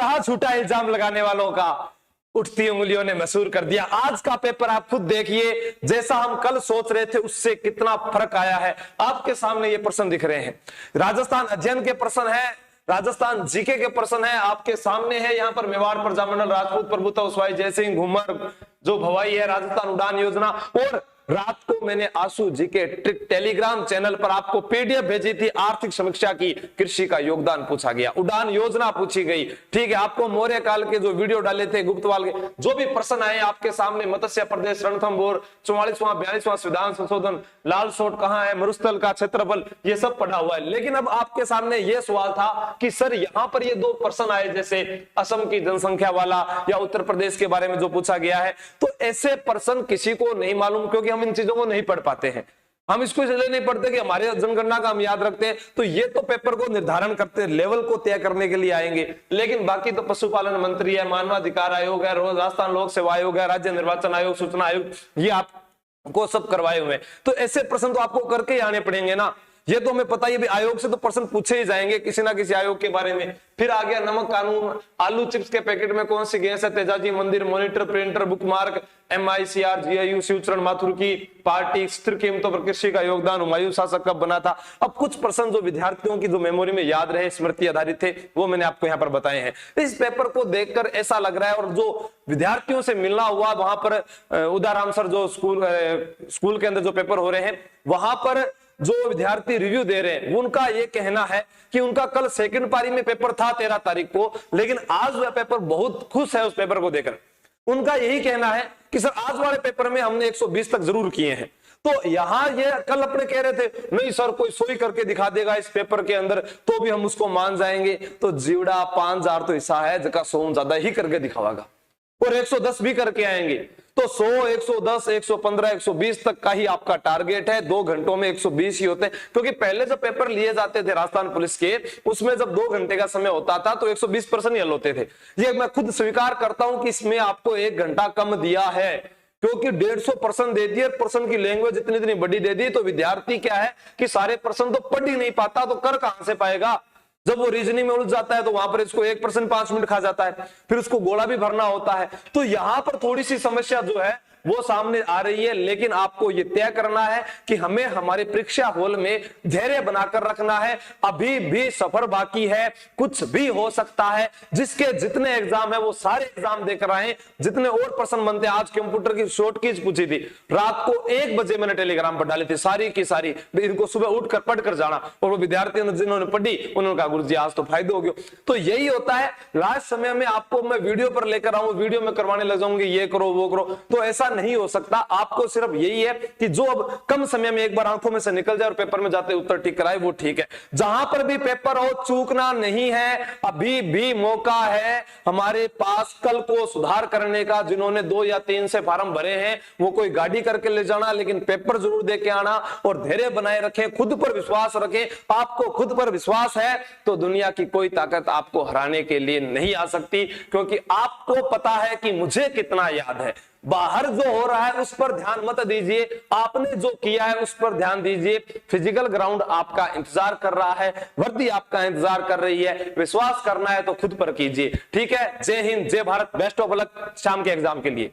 कहां छूटा इल्जाम लगाने वालों का, उठती उंगलियों ने मशहूर कर दिया। आज का पेपर आप खुद देखिए, जैसा हम कल सोच रहे थे उससे कितना फर्क आया है। आपके सामने ये प्रश्न दिख रहे हैं, राजस्थान अध्ययन के प्रश्न है, राजस्थान जीके के प्रश्न है, आपके सामने है। यहाँ पर मेवाड़ प्रजामंडल, राजपूत प्रभुता, उसवाई जयसिंह, घूमर जो भवाई है, राजस्थान उड़ान योजना। और रात को मैंने आंसू जी के टेलीग्राम चैनल पर आपको पीडीएफ भेजी थी, आर्थिक समीक्षा की, कृषि का योगदान पूछा गया, उड़ान योजना पूछी गई, ठीक है। आपको मौर्य काल के जो वीडियो डाले थे, गुप्तवाल के जो भी प्रश्न आए आपके सामने, मत्स्य प्रदेश, रणथंभौर, 44वां 42वां संविधान संशोधन, लाल सोट कहां है, मरुस्थल का क्षेत्रफल, ये सब पढ़ा हुआ है। लेकिन अब आपके सामने ये सवाल था कि सर यहां पर ये दो प्रश्न आए, जैसे असम की जनसंख्या वाला या उत्तर प्रदेश के बारे में जो पूछा गया है, तो ऐसे प्रश्न किसी को नहीं मालूम, क्योंकि हम इन चीजों को नहीं पढ़ पाते हैं। हम इसको इसलिए नहीं पढ़ते कि हमारे जनगणना का हम याद रखते हैं, तो ये तो पेपर को निर्धारण करते हैं, लेवल को तय करने के लिए आएंगे। लेकिन बाकी तो पशुपालन मंत्री है, मानवाधिकार आयोग है, राजस्थान लोक सेवा आयोग है, राज्य निर्वाचन आयोग, सूचना आयोग, ये आपको सब करवाए हुए हैं। तो ऐसे प्रश्न तो आपको करके ही आने पड़ेंगे ना, ये तो हमें पता ही, आयोग से तो प्रश्न पूछे ही जाएंगे किसी ना किसी आयोग के बारे में। फिर आ गया नमक कानून, आलू चिप्स के पैकेट में कौन सी गैस है, तेजाजी मंदिर, monitor, printer, bookmark, MICR, GIU, Shivcharan Mathur की पार्टी, स्थिर कीमतों पर कृषि का योगदान, हुमायूं शासक कब बना था। अब कुछ प्रश्न जो विद्यार्थियों की जो मेमोरी में याद रहे, स्मृति आधारित थे, वो मैंने आपको यहाँ पर बताए हैं। इस पेपर को देखकर ऐसा लग रहा है, और जो विद्यार्थियों से मिलना हुआ वहां पर, उदाराम सर जो स्कूल के अंदर जो पेपर हो रहे हैं, वहां पर जो विद्यार्थी रिव्यू दे रहे हैं, उनका ये कहना है कि उनका कल सेकंड पारी में पेपर था 13 तारीख को, लेकिन आज वह पेपर बहुत खुश है उस पेपर को देखकर। उनका यही कहना है कि सर आज वाले पेपर में हमने 120 तक जरूर किए हैं। तो यहां ये कल अपने कह रहे थे नहीं सर कोई सोई करके दिखा देगा इस पेपर के अंदर तो भी हम उसको मान जाएंगे। तो जीवड़ा 5000 तो हिस्सा है जगह 100 ज्यादा ही करके दिखावागा, और 110 भी करके आएंगे। तो 100, 110, 115, 120 तक का ही आपका टारगेट है। 2 घंटों में 120 ही होते हैं, क्योंकि पहले जब पेपर लिए जाते थे राजस्थान पुलिस के, उसमें जब 2 घंटे का समय होता था तो 120% ही हल होते थे। ये मैं खुद स्वीकार करता हूं कि इसमें आपको 1 घंटा कम दिया है, क्योंकि 150% दे दिए, प्रश्न की लैंग्वेज इतनी बड़ी दे दी, तो विद्यार्थी क्या है कि सारे प्रश्न तो पढ़ ही नहीं पाता, तो कर कहां से पाएगा। जब वो रीजनिंग में उलझ जाता है तो वहां पर इसको 1% 5 मिनट खा जाता है, फिर उसको गोला भी भरना होता है। तो यहां पर थोड़ी सी समस्या जो है वो सामने आ रही है। लेकिन आपको ये तय करना है कि हमें हमारे परीक्षा हॉल में धैर्य बनाकर रखना है। अभी भी सफर बाकी है, कुछ भी हो सकता है। जिसके जितने एग्जाम है वो सारे एग्जाम देकर आए, जितने और प्रश्न बनते। आज कंप्यूटर की शॉर्ट कीज पूछी थी, रात को 1 बजे मैंने टेलीग्राम पर डाली थी, सारी की सारी। इनको सुबह उठकर पढ़कर जाना, और वो विद्यार्थी जिन्होंने पढ़ी उन्होंने कहा गुरुजी आज तो फायदा हो गया। तो यही होता है, लास्ट समय में आपको मैं वीडियो पर लेकर आऊं, वीडियो में करवाने लग जाऊंगी ये करो वो करो, तो ऐसा नहीं हो सकता। आपको सिर्फ यही है कि जो अब कम समय में एक बार आंखों में से निकल जाए और पेपर में जाते उत्तर ठीक कराए, वो ठीक है। जहां पर भी पेपर हो चूकना नहीं है, अभी भी मौका है हमारे पास कल को सुधार करने का। जिन्होंने 2 या 3 से फार्म भरे हैं वो कोई गाड़ी करके ले जाना, लेकिन पेपर जरूर दे के आना, और धैर्य बनाए रखें, खुद पर विश्वास रखें। आपको खुद पर विश्वास है तो दुनिया की कोई ताकत आपको हराने के लिए नहीं आ सकती, क्योंकि आपको पता है कि मुझे कितना याद है। बाहर जो हो रहा है उस पर ध्यान मत दीजिए, आपने जो किया है उस पर ध्यान दीजिए। फिजिकल ग्राउंड आपका इंतजार कर रहा है, वर्दी आपका इंतजार कर रही है। विश्वास करना है तो खुद पर कीजिए। ठीक है, जय हिंद, जय भारत, बेस्ट ऑफ लक शाम के एग्जाम के लिए।